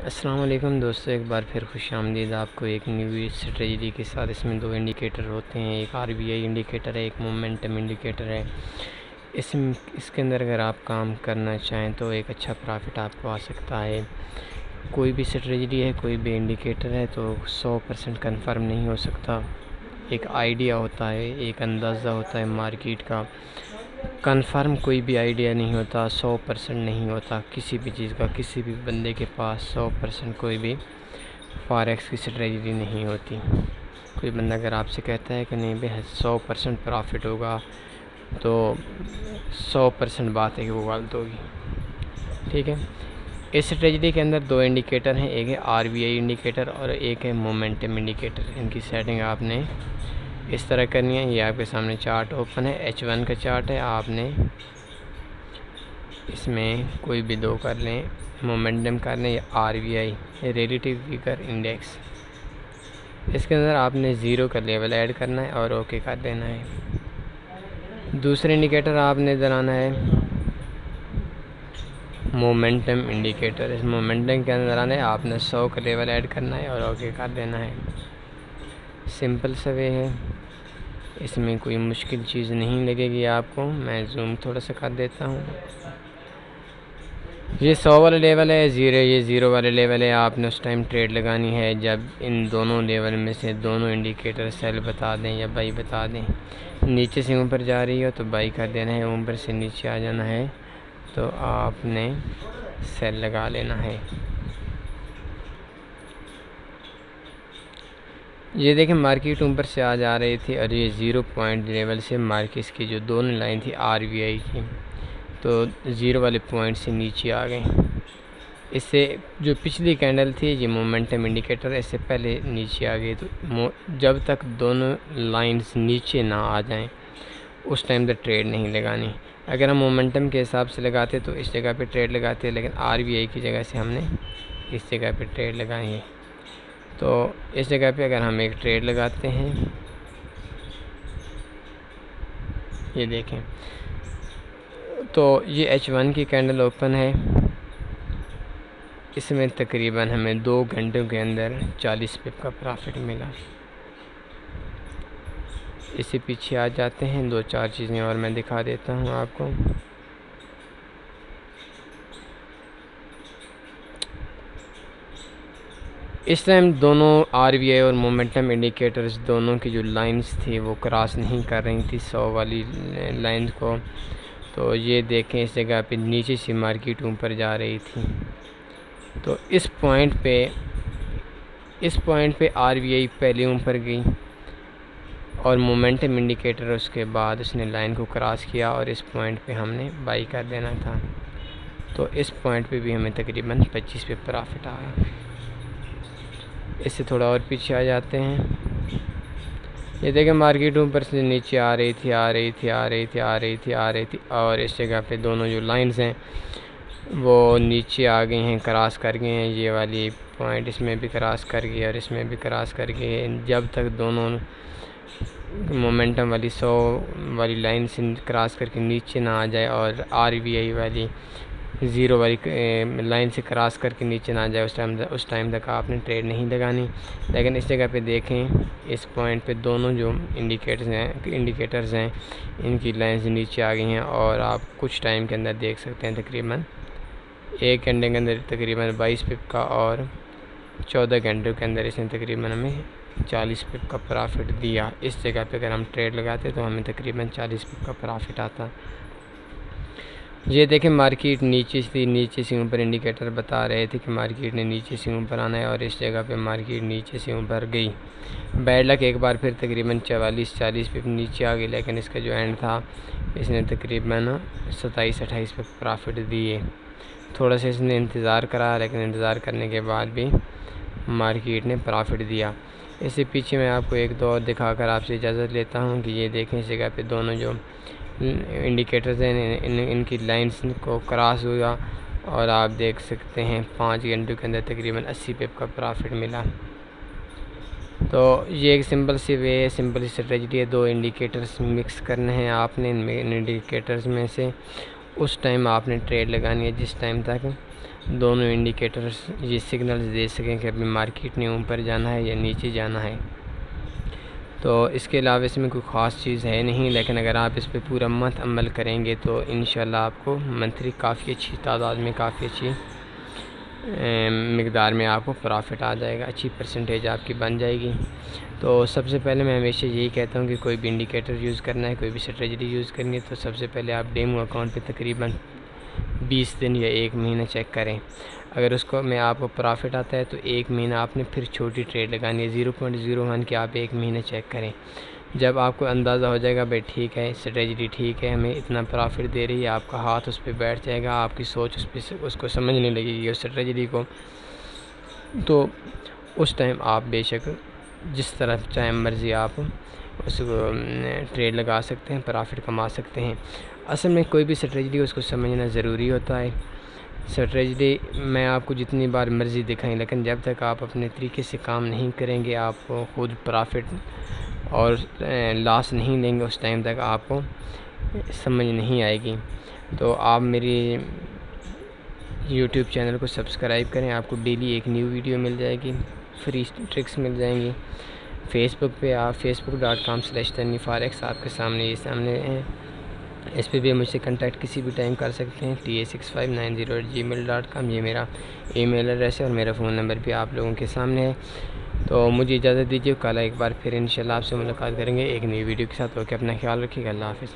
अस्सलाम वालेकुम दोस्तों, एक बार फिर खुशामदीद आपको एक न्यू स्ट्रेटजी के साथ। इसमें दो इंडिकेटर होते हैं, एक आरबीआई इंडिकेटर है, एक मोमेंटम इंडिकेटर है। इसके अंदर अगर आप काम करना चाहें तो एक अच्छा प्रॉफिट आपको आ सकता है। कोई भी स्ट्रेटजी है, कोई भी इंडिकेटर है तो 100% कन्फर्म नहीं हो सकता। एक आइडिया होता है, एक अंदाज़ा होता है मार्केट का। कन्फर्म कोई भी आइडिया नहीं होता, 100% नहीं होता किसी भी चीज़ का। किसी भी बंदे के पास 100% कोई भी फॉरेक्स की स्ट्रेटजी नहीं होती। कोई बंदा अगर आपसे कहता है कि नहीं भाई 100% प्रॉफिट होगा, तो 100% बात है कि वो गलत होगी। ठीक है, इस स्ट्रेटजी के अंदर दो इंडिकेटर हैं, एक है आरबीआई इंडिकेटर और एक है मोमेंटम इंडिकेटर। इनकी सेटिंग आपने इस तरह करनी है। ये आपके सामने चार्ट ओपन है, H1 का चार्ट है। आपने इसमें कोई भी दो कर लें, मोमेंटम कर लें या आरबीआई रिलेटिव वीकर इंडेक्स। इसके अंदर आपने ज़ीरो का लेवल ऐड करना है और ओके कर देना है। दूसरे इंडिकेटर आपने बनाना है मोमेंटम इंडिकेटर। इस मोमेंटम के अंदर आना है, आपने 100 का लेवल ऐड करना है और ओके कर देना है। सिंपल सा वे है, इसमें कोई मुश्किल चीज़ नहीं लगेगी आपको। मैं जूम थोड़ा सा कर देता हूँ। ये 100 वाला लेवल है, ये ज़ीरो वाला लेवल है। आपने उस टाइम ट्रेड लगानी है जब इन दोनों लेवल में से दोनों इंडिकेटर सेल बता दें या बाई बता दें। नीचे से ऊपर जा रही हो तो बाई कर देना है, ऊपर से नीचे आ जाना है तो आपने सेल लगा लेना है। ये देखें, मार्केट ऊपर से आ जा रही थी और ये 0 पॉइंट लेवल से मार्केट की जो दोनों लाइन थी आरबीआई की, तो ज़ीरो वाले पॉइंट से नीचे आ गए। इससे जो पिछली कैंडल थी, ये मोमेंटम इंडिकेटर, इससे पहले नीचे आ गई। तो जब तक दोनों लाइंस नीचे ना आ जाएं उस टाइम तक ट्रेड नहीं लगानी। अगर हम मोमेंटम के हिसाब से लगाते तो इस जगह पे ट्रेड लगाते, लेकिन आरबीआई की जगह से हमने इस जगह पे ट्रेड लगाई है। तो इस जगह पे अगर हम एक ट्रेड लगाते हैं, ये देखें, तो ये H1 की कैंडल ओपन है। इसमें तकरीबन हमें 2 घंटों के अंदर 40 पिप का प्रॉफिट मिला। इससे पीछे आ जाते हैं, 2-4 चीज़ें और मैं दिखा देता हूँ आपको। इस टाइम दोनों आरबीआई और मोमेंटम इंडिकेटर्स दोनों की जो लाइंस थी वो क्रॉस नहीं कर रही थी 100 वाली लाइन को। तो ये देखें, इस जगह पे नीचे से मार्केट ऊपर जा रही थी। तो इस पॉइंट पे आरबीआई पहले ऊपर गई और मोमेंटम इंडिकेटर उसके बाद उसने लाइन को क्रॉस किया और इस पॉइंट पे हमने बाई कर देना था। तो इस पॉइंट पे भी हमें तकरीबन 25 पे प्रॉफिट आया। इससे थोड़ा और पीछे आ जाते हैं। ये देखें, मार्केट ऊपर से नीचे आ रही थी और इस जगह पे दोनों जो लाइंस हैं वो नीचे आ गई हैं, क्रॉस कर गए हैं। ये वाली पॉइंट इसमें भी क्रॉस कर गई और इसमें भी क्रॉस कर गए। जब तक दोनों मोमेंटम वाली 100 वाली लाइन से क्रॉस करके नीचे ना आ जाए और आरबीआई वाली ज़ीरो वाली लाइन से क्रॉस करके नीचे ना आ जाए, उस टाइम तक आपने ट्रेड नहीं लगानी। लेकिन इस जगह पे देखें, इस पॉइंट पे दोनों जो इंडिकेटर्स हैं इनकी लाइन से नीचे आ गई हैं और आप कुछ टाइम के अंदर देख सकते हैं तकरीबन एक घंटे के अंदर तकरीबन 22 पिप का और 14 घंटों के अंदर इसने तकरीबन हमें 40 पिप का प्रॉफिट दिया। इस जगह पे अगर हम ट्रेड लगाते तो हमें तकरीबन 40 पिप का प्रॉफिट आता। ये देखें, मार्केट नीचे से ऊपर इंडिकेटर बता रहे थे कि मार्केट ने नीचे से ऊपर आना है और इस जगह पे मार्केट नीचे से ऊपर गई। बैड लक एक बार फिर तकरीबन 44-40 पे नीचे आ गई, लेकिन इसका जो एंड था इसने तकरीबन 27-28 पे प्रॉफिट दिए। थोड़ा सा इसने इंतज़ार करा, लेकिन इंतज़ार करने के बाद भी मार्केट ने प्रॉफिट दिया। इससे पीछे मैं आपको एक दो और दिखाकर आपसे इजाज़त लेता हूँ कि ये देखें, इस जगह पे दोनों जो इंडिकेटर्स हैं इनकी लाइंस को क्रॉस हुआ और आप देख सकते हैं 5 घंटों के अंदर तकरीबन 80 पिप का प्रॉफिट मिला। तो ये एक सिंपल सी वे है, सिंपल सी स्ट्रेटजी है। दो इंडिकेटर्स मिक्स करने हैं आपने। इन इंडिकेटर्स में से उस टाइम आपने ट्रेड लगानी है जिस टाइम तक दोनों इंडिकेटर्स ये सिग्नल्स दे सकें कि अभी मार्केट ने ऊपर जाना है या नीचे जाना है। तो इसके अलावा इसमें कोई ख़ास चीज़ है नहीं, लेकिन अगर आप इस पे पूरा मंथ अमल करेंगे तो इंशाल्लाह आपको मंथली काफ़ी अच्छी तादाद में, काफ़ी अच्छी मिकदार में आपको प्रॉफिट आ जाएगा, अच्छी परसेंटेज आपकी बन जाएगी। तो सबसे पहले मैं हमेशा यही कहता हूँ कि कोई भी इंडिकेटर यूज़ करना है, कोई भी स्ट्रेटजी यूज़ करनी है, तो सबसे पहले आप डेमो अकाउंट पे तकरीबन 20 दिन या 1 महीना चेक करें। अगर उसको में आपको प्रॉफिट आता है तो 1 महीना आपने फिर छोटी ट्रेड लगानी है 0.01 की, आप 1 महीना चेक करें। जब आपको अंदाज़ा हो जाएगा भाई ठीक है स्ट्रेटजी ठीक है, हमें इतना प्रॉफिट दे रही है, आपका हाथ उस पर बैठ जाएगा, आपकी सोच उस पर उसको समझने लगेगी उस स्ट्रेटजी को, तो उस टाइम आप बेशक जिस तरह चाहे मर्ज़ी आप उसको ट्रेड लगा सकते हैं, प्रॉफिट कमा सकते हैं। असल में कोई भी स्ट्रेटजी उसको समझना ज़रूरी होता है। स्ट्रेटजी मैं आपको जितनी बार मर्ज़ी दिखाएं, लेकिन जब तक आप अपने तरीके से काम नहीं करेंगे, आपको खुद प्रॉफिट और लॉस नहीं लेंगे, उस टाइम तक आपको समझ नहीं आएगी। तो आप मेरी यूट्यूब चैनल को सब्सक्राइब करें, आपको डेली एक न्यू वीडियो मिल जाएगी, फ्री ट्रिक्स मिल जाएंगी। फेसबुक पे आप facebook.com/tanveerforex आपके सामने ये सामने है, इस पे भी मुझसे कांटेक्ट किसी भी टाइम कर सकते हैं। ta6590@gmail.com ये मेरा ईमेल एड्रेस है और मेरा फ़ोन नंबर भी आप लोगों के सामने है। तो मुझे इजाज़त दीजिए, कल एक बार फिर इंशाल्लाह आपसे मुलाकात करेंगे एक नई वीडियो के साथ। ओके, अपना ख्याल रखिएगा, अल्लाह हाफ़िज़।